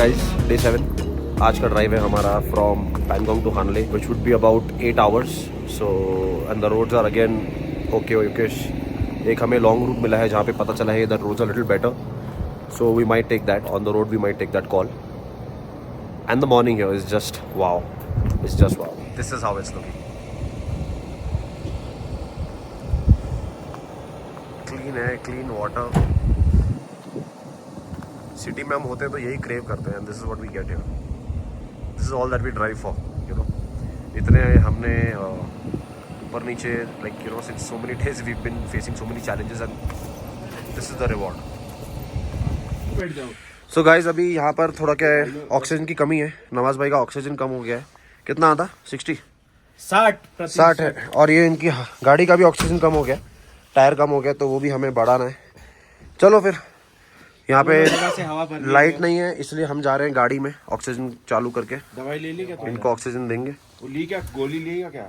Guys, day 7 आज का drive है हमारा from Pangong to Hanle which would be about 8 hours. So and the roads are again okayish. एक हमें लॉन्ग रूट मिला है जहाँ पे पता चला है that roads are little better. So we might take that on the road. We might take that call. And the morning here is just wow. It's just wow. This is how it's looking. Clean है, clean water. City में हम होते हैं तो यही crave करते हैं. This is what we get here. This is all that we drive for, you know. इतने हमने ऊपर नीचे like you know since so many days we been facing so many challenges and this is the reward. So guys, अभी यहाँ पर थोड़ा क्या है, ऑक्सीजन की कमी है. नवाज भाई का ऑक्सीजन कम हो गया है. कितना आता? 60 है. और ये इनकी गाड़ी का भी ऑक्सीजन कम हो गया, टायर कम हो गया, तो वो भी हमें बढ़ाना है. चलो फिर. यहाँ पे लाइट नहीं है इसलिए हम जा रहे हैं गाड़ी में ऑक्सीजन चालू करके. दवाई ले ली क्या? इनको ऑक्सीजन देंगे. वो ली क्या? गोली लिएगा क्या?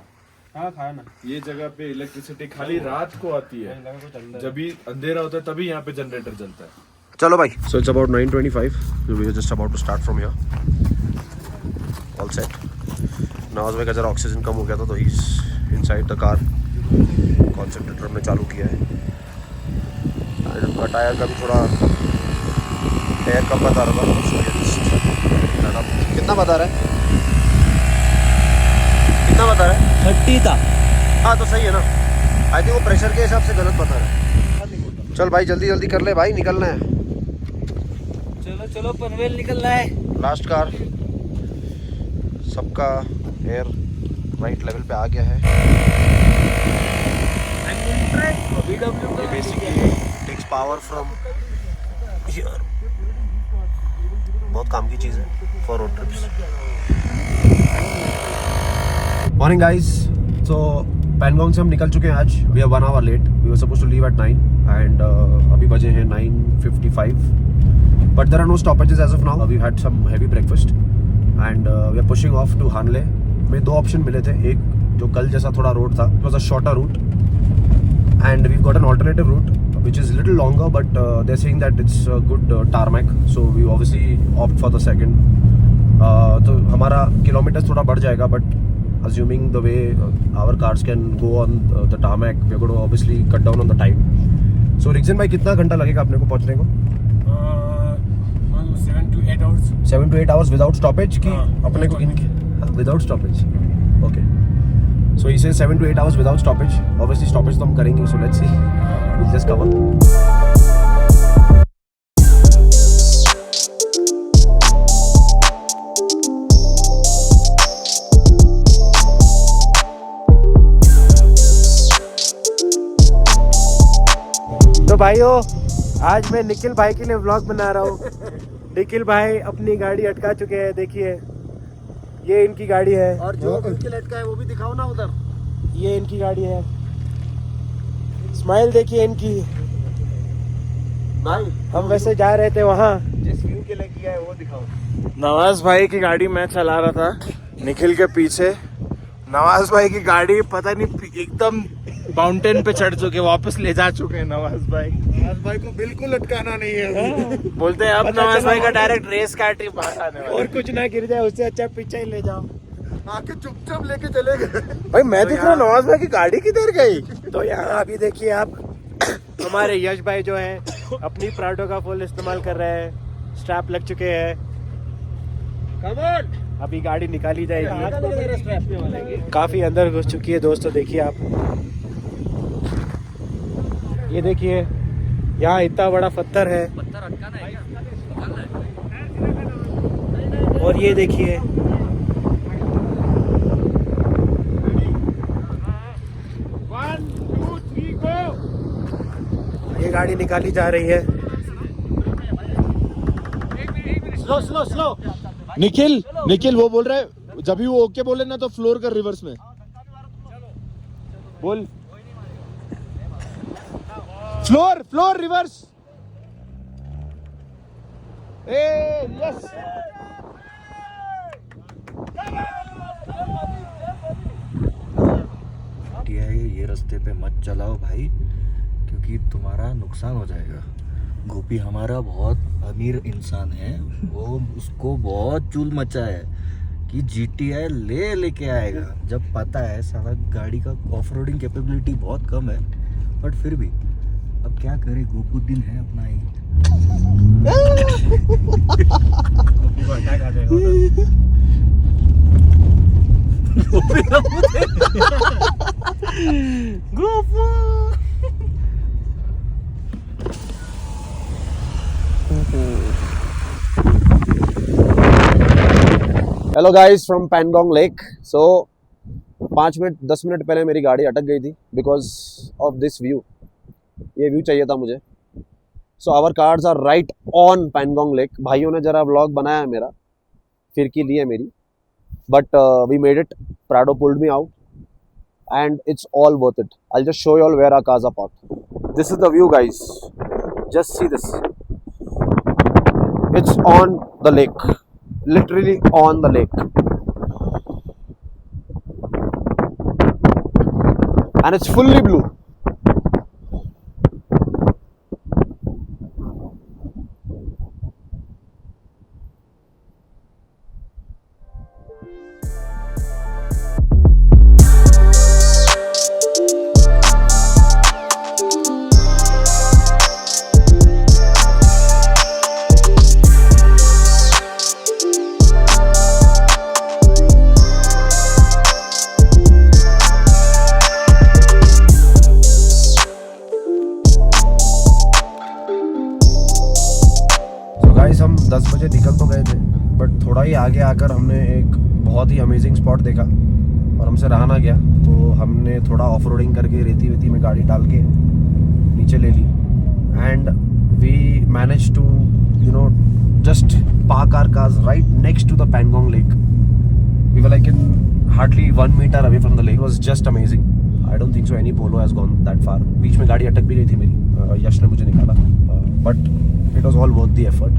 हाँ, खाया ना. ये जगह पे इलेक्ट्रिसिटी खाली रात को आती है. जब भी अंधेरा होता है तभी यहाँ पे जनरेटर चलता है. चलो भाई. So it's about 9:25. We are just about to start from here. All set. Nawaz भाई का जरा ऑक्सीजन कम हो गया था तो he is inside the car. Concentrator हमने चालू किया है. उनका टायर का भी थोड़ा टायर कम बता रहा था. कितना बता रहा है? कितना बता रहा है? 30 था. हाँ तो सही है ना. आई थिंक वो प्रेशर के हिसाब से गलत बता रहा है. चल भाई जल्दी जल्दी कर ले भाई, निकलना है. चलो पनवेल निकलना है. Last car. सबका एयर राइट लेवल पे आ गया है. Basically takes power from here. बहुत काम की चीज़ है for road trips. Morning guys. So Pangong से हम निकल चुके हैं आज. We are 1 hour late. We were suppose to leave at 9 and अभी बजे हैं 9:55. But there are no stoppages as of now. We had some heavy breakfast and we are pushing of to हानले. में 2 ऑप्शन मिले थे. एक जो कल जैसा थोड़ा रोड था, it was a shorter route and we got an alternative route which is a little longer, but they're saying that it's a good tarmac, so we obviously opt for the second. तो हमारा kilometres थोड़ा बढ़ जाएगा, but assuming the way our cars can go on the tarmac, we're going to obviously cut down on the time. So Rixon भाई कितना घंटा लगेगा अपने को पहुंचने को? 7 to 8 hours. 7 to 8 hours without stoppage की अपने को इनके without stoppage. Okay. So he says 7 to 8 hours without stoppage. Obviously stoppage तो हम करेंगे, so let's see. We'll just cover. तो भाइयों, आज मैं निखिल भाई के लिए व्लॉग बना रहा हूँ. निखिल भाई अपनी गाड़ी अटका चुके हैं. देखिए ये इनकी गाड़ी है. और जो उनके लटका है वो भी दिखाओ ना उधर. ये इनकी गाड़ी है. स्माइल देखिए इनकी. भाई हम वैसे जा रहे थे वहाँ. जिस व्यू के लिए किया है वो दिखाओ. नवाज भाई की गाड़ी मैं चला रहा था निखिल के पीछे. नवाज भाई की गाड़ी पता नहीं एकदम माउंटेन पे चढ़ चुके, वापस ले जा चुके हैं नवाज भाई. नवाज भाई को बिल्कुल लटकाना नहीं है. बोलते हैं अब नवाज भाई का डायरेक्ट रेस का ट्रिप आने वाला और कुछ ना गिर जाए उससे अच्छा पीछे ही ले जाओ. आके चुपचाप लेके चले गए. भाई मैं देख रहा हूँ नवाज भाई की गाड़ी किधर गई. तो यहाँ अभी देखिए आप, हमारे यश भाई जो है अपनी प्राडो का फुल इस्तेमाल कर रहे हैं. स्ट्रैप लग चुके हैं. अभी गाड़ी निकाली जाएगी. काफी अंदर घुस चुकी है दोस्तों. देखिए आप, ये देखिए यहाँ इतना बड़ा पत्थर है. और ये देखिए ये गाड़ी निकाली जा रही है. स्लो. निखिल वो बोल रहा है जब भी वो ओके बोले ना तो फ्लोर कर रिवर्स में बोल. Floor reverse. यस. ये रास्ते पे मत चलाओ भाई, क्योंकि तुम्हारा नुकसान हो जाएगा. गोपी हमारा बहुत अमीर इंसान है, वो उसको बहुत चूल मचा है कि GTI लेके आएगा, जब पता है साला गाड़ी का ऑफ रोडिंग कैपेबिलिटी बहुत कम है, बट फिर भी अब क्या करे, गोपू दिन है अपना ही। गोपी को अटैक आ जाएगा Gopu hello guys from Pangong lake. So 10 minute पहले मेरी गाड़ी अटक गई थी बिकॉज ऑफ दिस व्यू। ये व्यू चाहिए था मुझे। So our cars are right on Pangong lake. भाइयों ने जरा व्लॉग बनाया है मेरा, फिरकी ली है मेरी, but we made it. Prado pulled me out and it's all worth it. I'll just show you all where our cars are parked. This is the view, guys. Just see this. It's on the lake, literally on the lake, and it's fully blue. हम 10 बजे निकल तो गए थे, but थोड़ा ही आगे आकर हमने एक बहुत ही अमेजिंग स्पॉट देखा और हमसे रहा ना गया, तो हमने थोड़ा ऑफ रोडिंग करके रेती वेती में गाड़ी डाल के नीचे ले ली and we manage to just park our cars right next to the Pangong lake. We were like in hardly 1 meter away from the lake. Was just amazing. I don't think so any Polo has gone that far. बीच में गाड़ी अटक भी गई थी मेरी, यश ने मुझे निकाला, but it was all worth the effort.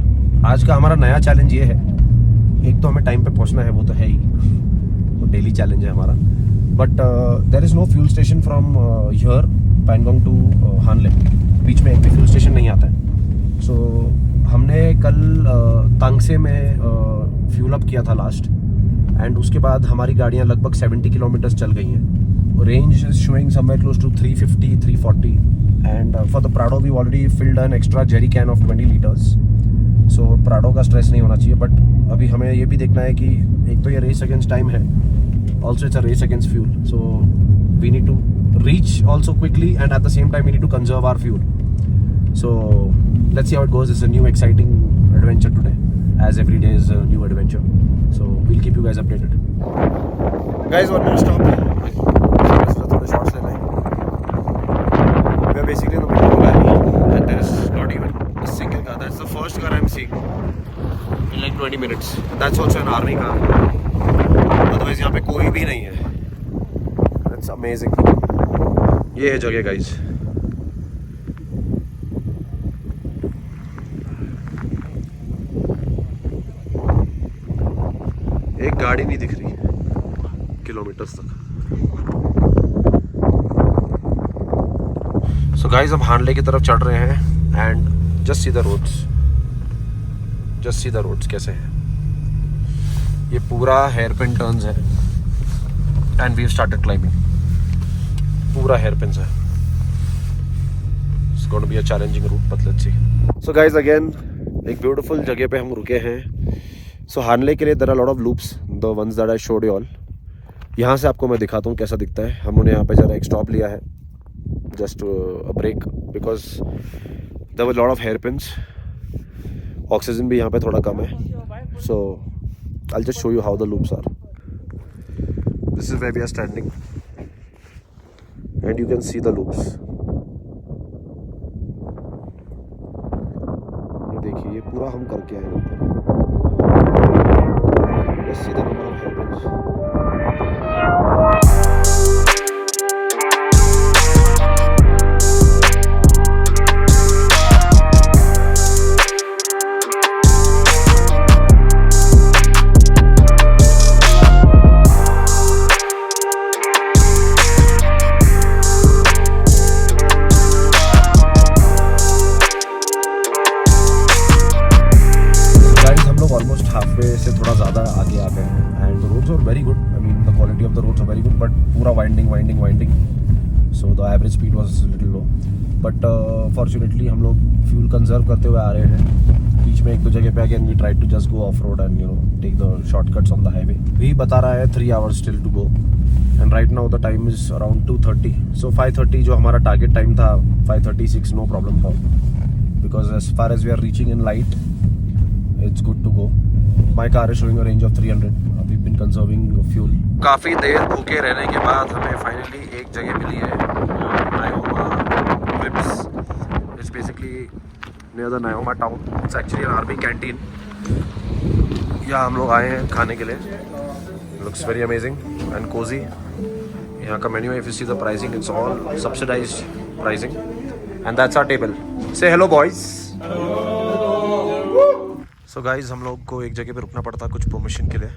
आज का हमारा नया चैलेंज ये है, एक तो हमें टाइम पे पहुंचना है, वो तो है ही, वो डेली चैलेंज है हमारा, but there is no fuel station from here Pangong to Hanle. बीच में एक भी फ्यूल स्टेशन नहीं आता है. सो हमने कल तांगसे में फ्यूल अप किया था लास्ट, एंड उसके बाद हमारी गाड़ियाँ लगभग 70 किलोमीटर्स चल गई हैं. Range is showing somewhere close to 350 340, and for the Prado we already filled an extra jerry can of 20 litres. So Prado का स्ट्रेस नहीं होना चाहिए, बट अभी हमें ये भी देखना है कि एक तो ये रेस अगेंस्ट टाइम है, also it's a race against fuel. So we need to reach also quickly and at the same time we need to conserve our fuel. So let's see how it goes. It's a new exciting adventure today, as every day is a new adventure. So we'll keep you guys updated. Guys one more stop. थोड़े shots ले लें. We are basically in the middle of the valley and there is not even a single car. That's the first car I'm seeing in like 20 minutes. That's also an army car. Otherwise यहाँ पे कोई भी नहीं है. That's amazing. ये है जगह guys. एक गाड़ी नहीं दिख रही किलोमीटर्स तक. So guys अब हानले की तरफ चढ़ रहे हैं and just see the roads. Just see the roads कैसे हैं. ये पूरा हेयर पिन टर्न्स है and we have started climbing. पूरा हेयर पिन है. It's going to be a challenging route, but let's see. So guys again एक beautiful जगह पे हम रुके हैं. So हानले के लिए there are a lot of loops, the ones that I showed you all. यहाँ से आपको मैं दिखाता हूँ कैसा दिखता है. हमने यहाँ पे जरा एक स्टॉप लिया है, just a break, because there were a lot of hairpins. Oxygen भी यहाँ पे थोड़ा कम है. So I'll just show you how the loops are. This is where we are standing, and you can see the loops. ये देखिए, ये पूरा हम करके आए ऊपर. Let's see the number of hairpins. ज़्यादा आगे आ गए हैं and the roads are very good. I mean the quality of the roads are very good but पूरा winding so the average speed was little low but fortunately हम लोग fuel conserve करते हुए आ रहे हैं. बीच में एक दो जगह पे again we try to just go off road and take the shortcuts on the highway. भी बता रहा है 3 hours still to go and right now the time is around 2:30. So 5:30 जो हमारा टारगेट टाइम था 5:36 नो प्रॉब्लम था because as far as we are reaching in light it's good to go. My car is showing a range of 300. We been conserving fuel. काफ़ी देर भूखे रहने के बाद हमें फाइनली एक जगह मिली है नायोमा विप्स. It's basically near the Nyoma town. It's actually an army canteen. यहाँ हम लोग आए हैं खाने के लिए. Looks very amazing and cozy. यहाँ का menu if you see the pricing it's all subsidized pricing and that's our table. Say hello boys. So guys हम लोग को एक जगह पे रुकना पड़ता कुछ परमिशन के लिए.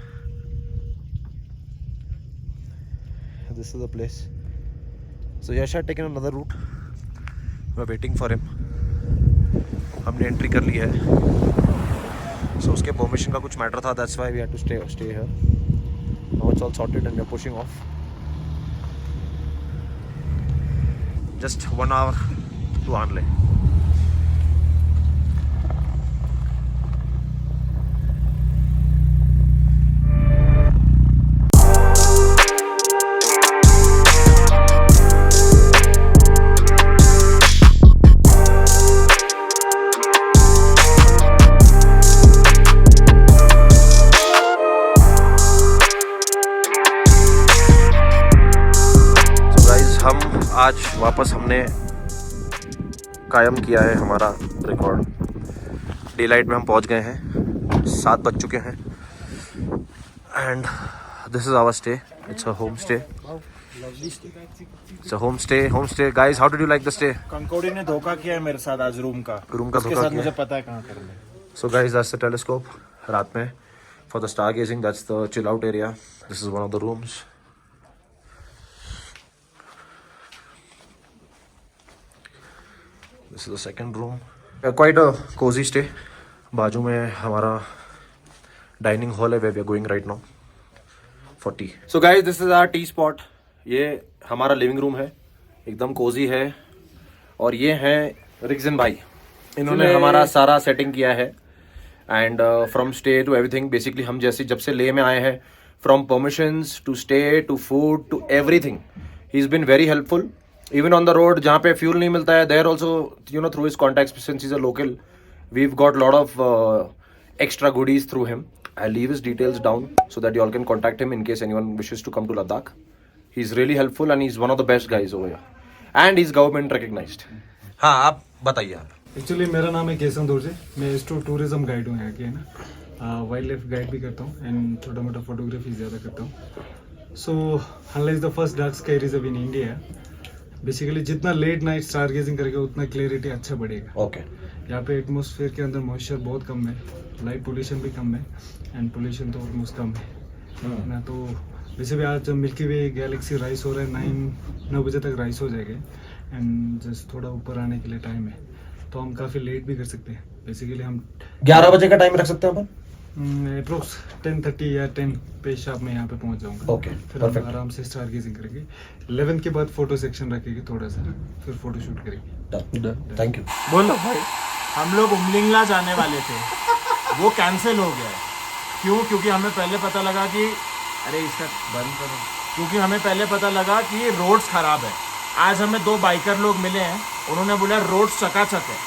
This is the place. So Yash had taken another route. We are waiting for him. हमने एंट्री कर ली है. सो उसके परमिशन का कुछ मैटर था that's why we had to stay here. Now it's all sorted and we are pushing off. Just 1 hour to Hanle. आज वापस हमने कायम किया है हमारा रिकॉर्ड. डे लाइट में हम पहुंच गए हैं. 7 बज चुके हैं and this is our stay. It's a home stay. It's a home stay. Guys how did you like the stay? कंकोड़ी ने धोखा किया है मेरे साथ आज रूम का धोखा साथ किया. मुझे पता है कहाँ करना है. So guys that's the telescope. रात में for the star gazing that's the chill out area. This is one of the rooms. This is the second room. Quite a cozy stay. बाजू में हमारा डाइनिंग हॉल है where we are going right now for tea. So guys, this is our tea spot. ये हमारा living room है. एकदम Cozi है. और ये हैं रिक्सन भाई. इन्होंने हमारा सारा सेटिंग किया है. And from stay to everything. Basically हम जैसे जब से ले में आए हैं from permissions to stay to food to everything he is been very helpful. Even on the road, जहाँ पे fuel नहीं मिलता है, there also, through his contacts, since he's a local, we've got a lot of extra goodies through him. I'll leave his details down so that you all can contact him in case anyone wishes to come to Ladakh. He's really helpful and he's one of the best guys over here. And he's government recognized. हाँ, आप बताइए आप. Actually मेरा नाम है केसन दोरजे. मैं tourism guide हूँ यहाँ के, है ना. वाइल्ड लाइफ गाइड भी करता हूँ एंड थोड़ा मोटा फोटोग्राफी ज़्यादा करता हूँ. So Hanle is the first dark sky reserve in India. Basically जितना लेट नाइट स्टार गेजिंग करेगा उतना क्लियरिटी अच्छा बढ़ेगा. ओके. यहाँ पे एटमॉस्फेयर के अंदर मॉइस्चर बहुत कम है. लाइट पोल्यूशन भी कम है एंड पोल्यूशन तो ऑलमोस्ट कम है ना. तो वैसे भी आज मिल्की वे गैलेक्सी राइस हो रहा है. 9 बजे तक राइस हो जाएगा एंड जस्ट थोड़ा ऊपर आने के लिए टाइम है. तो हम काफ़ी लेट भी कर सकते हैं. बेसिकली हम 11 बजे का टाइम रख सकते हैं अपन. अप्रोक्स 10:30 या 10 पे शाम में यहाँ पे पहुँच जाऊँगा. ओके, फिर हम आराम से स्टार गेजिंग करेंगे. 11 के बाद फोटो सेक्शन रखेंगे थोड़ा सा, फिर फोटो शूट करेंगे. Thank you. बोलो भाई. हम लोग उमलिंगला जाने वाले थे, वो कैंसिल हो गया. क्यों? क्योंकि हमें पहले पता लगा कि अरे इसका बंद करो. क्योंकि हमें पहले पता लगा कि रोड्स खराब है. आज हमें 2 बाइकर लोग मिले हैं. उन्होंने बोला रोड्स चकाचक है.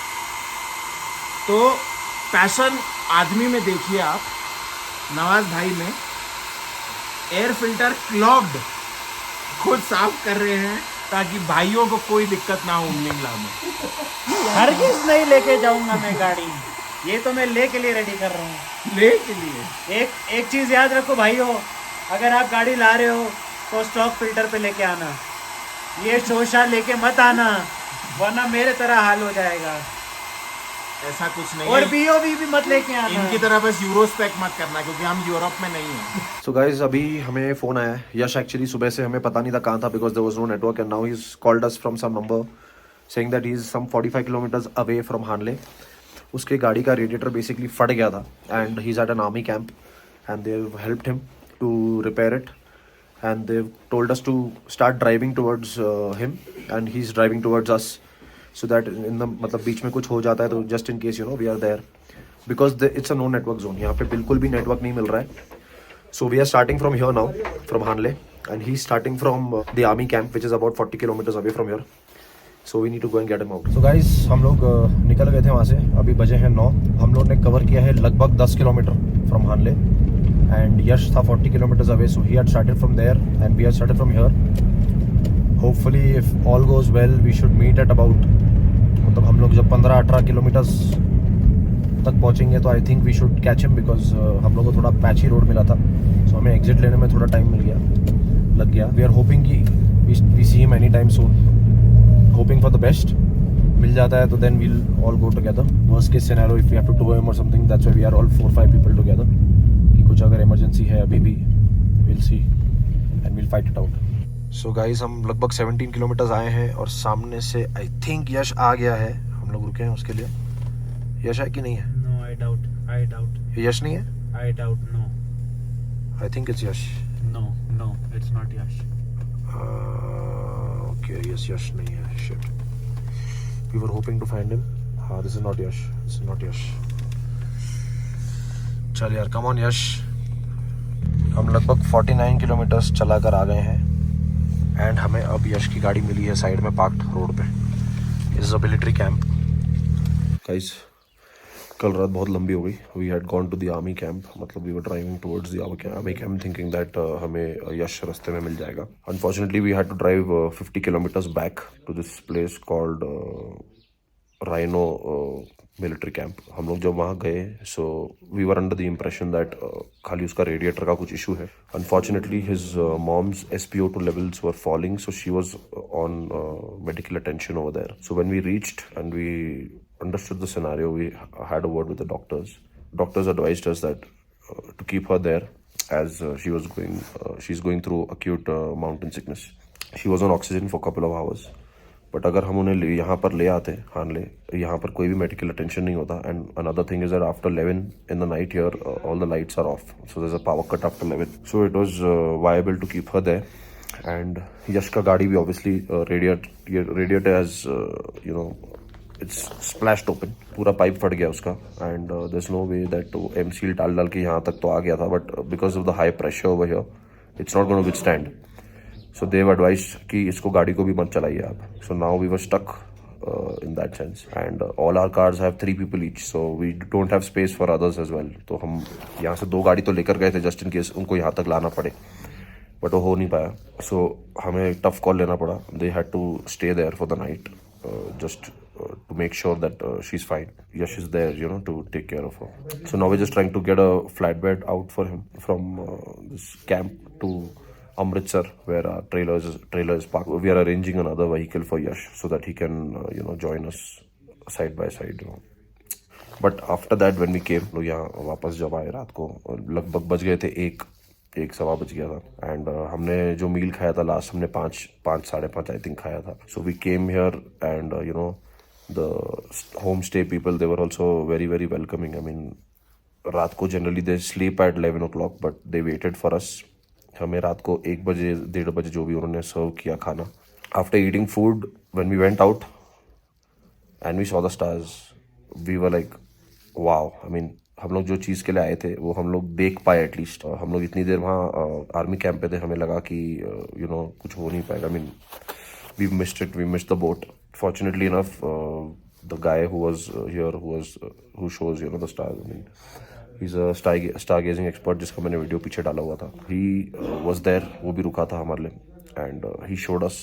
तो पैशन आदमी में देखिए आप, नवाज भाई में एयर फिल्टर क्लॉग्ड खुद साफ कर रहे हैं ताकि भाइयों को कोई दिक्कत ना हो उमलिंगला में. हरगिज नहीं लेके जाऊंगा मैं गाड़ी. ये तो मैं ले के लिए रेडी कर रहा हूँ. ले के लिए एक चीज़ याद रखो भाइयों, अगर आप गाड़ी ला रहे हो तो स्टॉक फिल्टर पे लेके आना. ये शोशा लेके मत आना वरना मेरे तरह हाल हो जाएगा. ऐसा कुछ नहीं और है. बीओवी भी मत लेके आना. इनकी तरह बस यूरो स्पेक मत करना क्योंकि हम यूरोप में नहीं हैं. सो गाइज अभी हमें फ़ोन आया है. यश एक्चुअली सुबह से हमें पता नहीं था कहाँ था because there was no network and now he is called us from some number saying that he is some 45 kilometres away from Hanle. उसके गाड़ी का रेडिएटर बेसिकली फट गया था and he is at an army camp and they've helped him to repair it, and they've told us to start driving towards him, and he's driving towards us, so that in the मतलब बीच में कुछ हो जाता है तो just in case, you know, we are there, because it's a no network zone. यहाँ पे बिल्कुल भी network नहीं मिल रहा है. So we are starting from here now, from Hanle, and he's starting from the army camp, which is about 40 kilometers away from here. So we need to go and get him out. So guys, हम लोग निकल गए थे वहाँ से. अभी बजे हैं 9. हम लोग ने कवर किया है लगभग 10 kilometre from Hanle, and Yash था 40 kilometers away, so he had started from there and we had started from here. Hopefully, if all goes well, we should meet at about, मतलब हम लोग जब 15-18 किलोमीटर्स तक पहुँचेंगे तो I think we should catch him, because हम लोग को थोड़ा पैची रोड मिला था, सो हमें एग्जिट लेने में थोड़ा टाइम लग गया. वी आर होपिंग कि we see him any time soon, hoping for the best. मिल जाता है तो then we'll all go together. Worst case scenario, if we have to tow him और something, that's why we are all 4-5 people together, कि कुछ अगर emergency है अभी भी, will see and will fight it out. So guys, हम लगभग 17 kilometres आए हैं और सामने से आई थिंक यश आ गया है. हम लोग रुके हैं उसके लिए. यश है कि नहीं है? No, I doubt. यश नहीं है? I doubt. No. I think it's Yash. No, it's not Yash. Okay, Yash नहीं है. Shit, we were hoping to find him. हाँ, दिस इज नॉट यश. चल यार, कम ऑन यश. हम लगभग 49 किलोमीटर्स चला कर आ गए हैं, एंड हमें अब यश की गाड़ी मिली है साइड में पार्क्ड रोड पे. Is a military camp. Guys, कल रात बहुत लंबी हो गई. We had gone to the army camp, मतलब we were driving towards the army camp thinking that हमें यश रास्ते में मिल जाएगा. Unfortunately we had to drive 50 kilometres back to this place called Rhino military camp. हम लोग जब वहाँ गए, so we were under the impression that खाली उसका रेडिएटर का कुछ इशू है. Unfortunately his mom's SpO2 levels were falling, so she was on medical attention over there. So when we reached and we understood the scenario, we had a word with the doctors. Doctors advised us that to keep her there, as she's going through acute mountain sickness. She was on oxygen for a couple of hours. But अगर हम उन्हें यहाँ पर ले आते हानले, यहाँ पर कोई भी मेडिकल अटेंशन नहीं होता. And another thing is that after 11 in the night here all the lights are off, so there is a power cut after 11. So it was viable to keep her there. And Yash का गाड़ी भी obviously radiator as you know it's splashed open, पूरा pipe फट गया उसका. And there is no way that M seal डाल के यहाँ तक तो आ गया था, but because of the high pressure over here it's not gonna withstand. So they've advised कि इसको गाड़ी को भी मत चलाइए आप. So now we were stuck in that sense, and all our cars have 3 people each, so we don't have space for others as well. तो हम यहाँ से 2 गाड़ी तो लेकर गए थे just in case उनको यहाँ तक लाना पड़े, but वो हो नहीं पाया. So हमें टफ कॉल लेना पड़ा. They had to stay there for the night, just to make sure that she's fine. Yash is there, you know, to take care of her. So now we're just trying to get a flatbed out for him from this camp to Amritsar, where our trailer is parked. We are arranging another vehicle for Yash so that he can join us side by side, you know. But after that when we came, लोग यहाँ वापस जब आए रात को, लगभग बज गए थे 1-1:15 बज गया था. एंड हमने जो मील खाया था लास्ट, हमने 5-5:30 आई थिंक खाया था. So we came here and you know the home stay people, they were also very very welcoming. I mean, रात को generally they sleep at 11 o'clock, but they waited for us. हमें रात को 1 बजे 1:30 बजे जो भी उन्होंने सर्व किया खाना. After eating food, when we went out and we saw the stars, we were like wow. I mean, हम लोग जो चीज़ के लिए आए थे वो हम लोग देख पाए एटलीस्ट. हम लोग इतनी देर वहाँ आर्मी कैंप पे थे, हमें लगा कि यू नो कुछ हो नहीं पाएगा. I mean, we missed the boat. Fortunately enough, the guy who was here who shows you know the stars, I mean, he's a stargazing expert जिसका मैंने वीडियो पीछे डाला हुआ था. he was there, वो भी रुका था हमारे लिए, and he showed us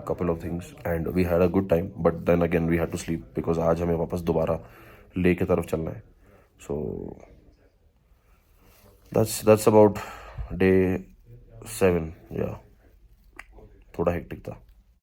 a couple of things and we had a good time, but then again we had to sleep because आज हमें वापस दोबारा ले की तरफ चलना है. so that's about day 7. yeah, थोड़ा हेक्टिक था.